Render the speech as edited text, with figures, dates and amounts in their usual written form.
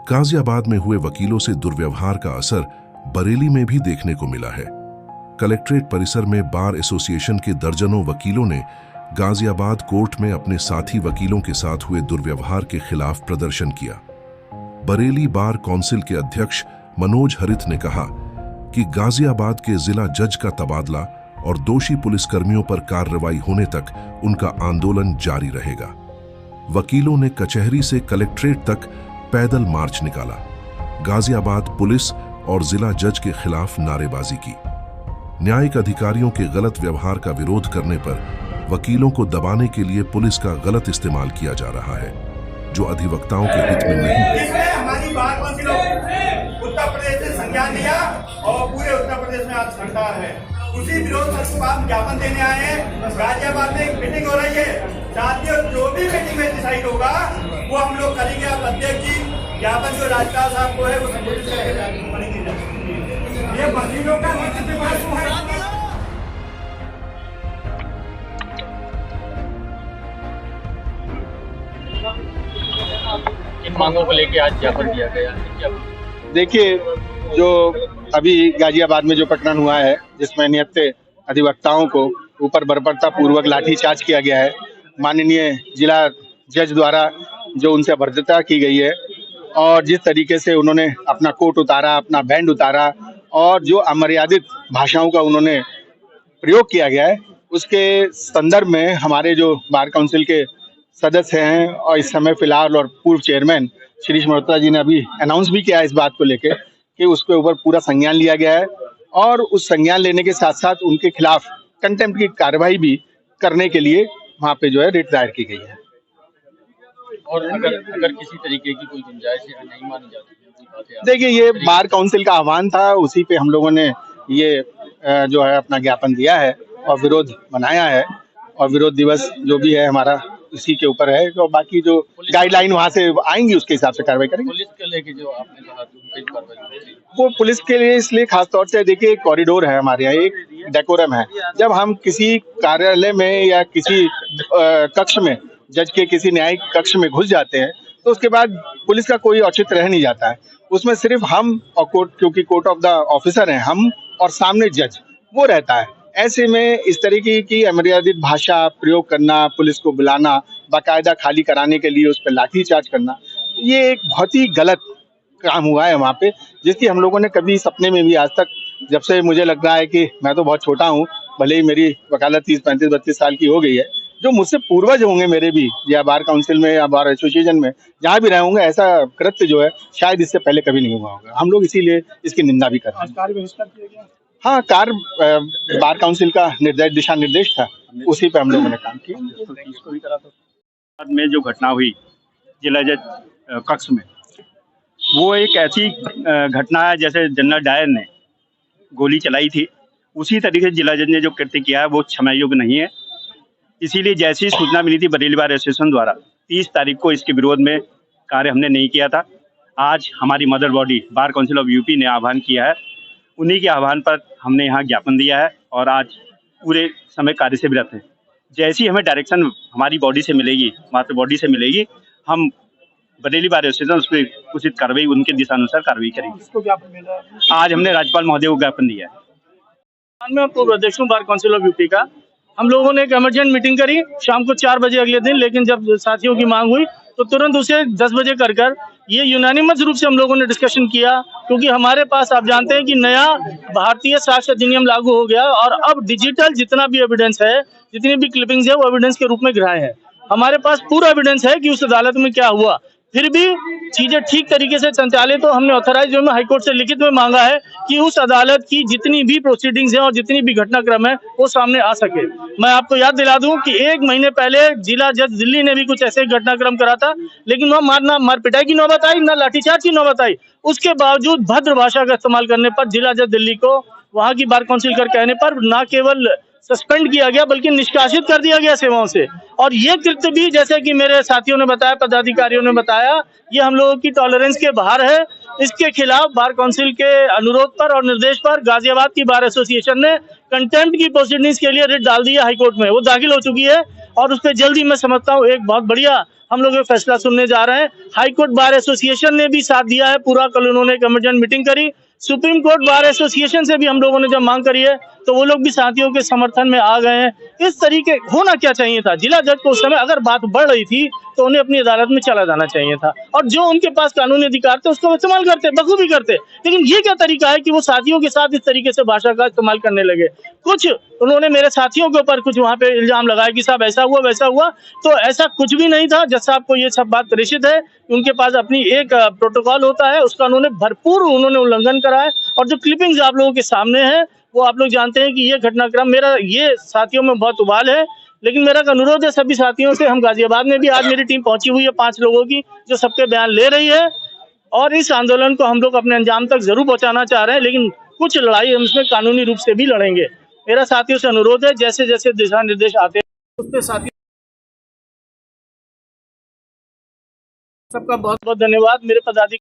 गाजियाबाद में हुए वकीलों से दुर्व्यवहार का असर बरेली में भी देखने को मिला है। कलेक्ट्रेट परिसर में बार एसोसिएशन के दर्जनों वकीलों ने गाजियाबाद कोर्ट में अपने साथी वकीलों के साथ हुए दुर्व्यवहार के खिलाफ प्रदर्शन किया। बरेली बार काउंसिल के अध्यक्ष मनोज हरित ने कहा कि गाजियाबाद के जिला जज का तबादला और दोषी पुलिसकर्मियों पर कार्रवाई होने तक उनका आंदोलन जारी रहेगा। वकीलों ने कचहरी से कलेक्ट्रेट तक पैदल मार्च निकाला, गाजियाबाद पुलिस और जिला जज के खिलाफ नारेबाजी की। न्यायिक अधिकारियों के गलत व्यवहार का विरोध करने पर वकीलों को दबाने के लिए पुलिस का गलत इस्तेमाल किया जा रहा है, जो अधिवक्ताओं के हित में नहीं है। हमारी बार काउंसिल उत्तर प्रदेश से संज्ञान लिया और पूरे उत्तर प्रदेश में आज सरकार है, उसी विरोध में ज्ञापन देने आए हैं। गाजियाबाद में एक मीटिंग हो रही है, साथियों जो भी मीटिंग में डिसाइड होगा वो हम लोग करेंगे। आप अध्यक्ष जी ज्ञापन जो राज्यपाल साहब को है वो संबोधित ये वकीलों का इन मांगों को लेके आज ज्ञापन दिया गया। देखिए, जो अभी गाजियाबाद में जो प्रकरण हुआ है, जिसमें नियत अधिवक्ताओं को ऊपर बर्बरता पूर्वक लाठीचार्ज किया गया है, माननीय जिला जज द्वारा जो उनसे अभद्रता की गई है और जिस तरीके से उन्होंने अपना कोट उतारा, अपना बैंड उतारा और जो अमर्यादित भाषाओं का उन्होंने प्रयोग किया गया है, उसके संदर्भ में हमारे जो बार काउंसिल के सदस्य हैं और इस समय फिलहाल और पूर्व चेयरमैन श्री मल्होत्रा जी ने अभी अनाउंस भी किया है इस बात को लेकर कि उसके ऊपर पूरा संज्ञान लिया गया है और उस संज्ञान लेने के साथ साथ उनके खिलाफ कंटेम्प्ट की कार्रवाई भी करने के लिए वहाँ पे जो है रिट दायर की गई है। और अगर किसी तरीके की कोई गुंजाइश नहीं मानी जाती, देखिए, ये बार काउंसिल का आह्वान था, उसी पे हम लोगों ने ये जो है अपना ज्ञापन दिया है और विरोध बनाया है और विरोध दिवस जो भी है हमारा इसी के ऊपर है। तो बाकी जो गाइडलाइन वहाँ से आएंगी उसके हिसाब से कार्रवाई करेंगे। पुलिस के लेके जो आपने कहा कार्रवाई, वो पुलिस के लिए इसलिए खासतौर से देखिए, कॉरिडोर है हमारे यहाँ, एक डेकोरम है। जब हम किसी कार्यालय में या किसी कक्ष में, जज के किसी न्यायिक कक्ष में घुस जाते हैं तो उसके बाद पुलिस का कोई औचित्य रह नहीं जाता है। उसमें सिर्फ हम और कोर्ट, क्योंकि कोर्ट ऑफ द ऑफिसर हैं हम और सामने जज वो रहता है। ऐसे में इस तरीके की अमर्यादित भाषा प्रयोग करना, पुलिस को बुलाना, बाकायदा खाली कराने के लिए उस पर लाठीचार्ज करना, ये एक बहुत ही गलत काम हुआ है वहाँ पे, जिसकी हम लोगों ने कभी सपने में भी आज तक, जब से मुझे लग रहा है कि मैं तो बहुत छोटा हूँ, भले ही मेरी वकालत 30, 35, 32 साल की हो गई है, जो मुझसे पूर्वज होंगे मेरे भी या बार काउंसिल में या बार एसोसिएशन में जहाँ भी रहे होंगे, ऐसा कृत्य जो है शायद इससे पहले कभी नहीं हुआ होगा। हम लोग इसीलिए इसकी निंदा भी कर रहे हैं। हाँ, बार काउंसिल का दिशा निर्देश था, उसी पे हम लोगों ने काम किया। में जो घटना हुई जिला जज कक्ष में, वो एक ऐसी घटना है जैसे जनरल डायर ने गोली चलाई थी, उसी तरीके से जिला जज ने जो कृत्य किया है वो क्षमा योग्य नहीं है। इसीलिए जैसी सूचना मिली थी बरेली बार एसोसिएशन द्वारा 30 तारीख को इसके विरोध में कार्य हमने नहीं किया था। आज हमारी mother body bar council of UP ने आह्वान किया है, उन्हीं के आह्वान पर हमने यहाँ ज्ञापन दिया है और आज पूरे समय कार्य से विरत हैं। जैसी हमें डायरेक्शन हमारी बॉडी से मिलेगी, मात्र बॉडी से मिलेगी, हम बरेली बार एसोसिएशन उस पर उचित कार्रवाई, उनके दिशानुसार कार्रवाई करेंगे। आज हमने राज्यपाल महोदय को ज्ञापन दिया है। मैं पूर्व अध्यक्ष हूँ बार काउंसिल ऑफ यूपी का। हम लोगों ने एक इमरजेंट मीटिंग करी शाम को 4 बजे अगले दिन, लेकिन जब साथियों की मांग हुई तो तुरंत उसे 10 बजे कर ये यूनानिमस रूप से हम लोगों ने डिस्कशन किया, क्योंकि हमारे पास आप जानते हैं कि नया भारतीय साक्ष्य अधिनियम लागू हो गया और अब डिजिटल जितना भी एविडेंस है, जितनी भी क्लिपिंग्स है, वो एविडेंस के रूप में ग्राह्य है। हमारे पास पूरा एविडेंस है कि उस अदालत में क्या हुआ, फिर भी चीजें ठीक तरीके से संचालित तो हमने ऑथराइज में हाईकोर्ट से लिखित में मांगा है कि उस अदालत की जितनी भी प्रोसीडिंग्स हैं और जितनी भी घटनाक्रम है वो सामने आ सके। मैं आपको याद दिला दूं कि 1 महीने पहले जिला जज दिल्ली ने भी कुछ ऐसे घटनाक्रम करा था, लेकिन वहाँ मार पिटाई की नौबत आई, ना लाठीचार्ज की नौबत आई। उसके बावजूद भद्र भाषा का इस्तेमाल करने पर जिला जज दिल्ली को वहाँ की बार काउंसिल कर कहने पर न केवल सस्पेंड किया गया बल्कि निष्कासित कर दिया गया सेवाओं से। और ये कृत्य भी जैसे कि मेरे साथियों ने बताया, पदाधिकारियों ने बताया, ये हम लोगों की टॉलरेंस के बाहर है। इसके खिलाफ बार काउंसिल के अनुरोध पर और निर्देश पर गाजियाबाद की बार एसोसिएशन ने कंटेम्प्ट की प्रोसीडिंग्स के लिए रिट डाल दी है हाईकोर्ट में। वो दाखिल हो चुकी है और उस पर जल्दी मैं समझता हूँ एक बहुत बढ़िया हम लोग ये फैसला सुनने जा रहे हैं। हाईकोर्ट बार एसोसिएशन ने भी साथ दिया है पूरा। कल उन्होंने एक इमरजेंट मीटिंग करी। सुप्रीम कोर्ट बार एसोसिएशन से भी हम लोगों ने जब मांग करी है तो वो लोग भी साथियों के समर्थन में आ गए हैं। इस तरीके होना क्या चाहिए था, जिला जज को उस समय अगर बात बढ़ रही थी तो उन्हें अपनी अदालत में चला जाना चाहिए था और जो उनके पास कानूनी अधिकार थे उसको इस्तेमाल करते, बखूबी करते। लेकिन ये क्या तरीका है कि वो साथियों के साथ इस तरीके से भाषा का इस्तेमाल करने लगे। कुछ उन्होंने मेरे साथियों के ऊपर कुछ वहां पे इल्जाम लगाया कि साहब ऐसा हुआ वैसा हुआ, तो ऐसा कुछ भी नहीं था। जज साहब को ये सब बात प्रेषित है, उनके पास अपनी एक प्रोटोकॉल होता है, उसका उन्होंने भरपूर उल्लंघन करा है। और जो क्लिपिंग्स आप लोगों के सामने है वो आप लोग जानते हैं कि ये घटनाक्रम मेरा ये साथियों में बहुत उबाल है। लेकिन मेरा एक अनुरोध है सभी साथियों से, हम गाजियाबाद में भी आज मेरी टीम पहुंची हुई है 5 लोगों की जो सबके बयान ले रही है और इस आंदोलन को हम लोग अपने अंजाम तक जरूर पहुंचाना चाह रहे हैं। लेकिन कुछ लड़ाई हम इसमें कानूनी रूप से भी लड़ेंगे। मेरा साथियों से अनुरोध है जैसे जैसे दिशा निर्देश आते हैं उस पर साथियों सबका बहुत बहुत धन्यवाद। मेरे पदाधिकारी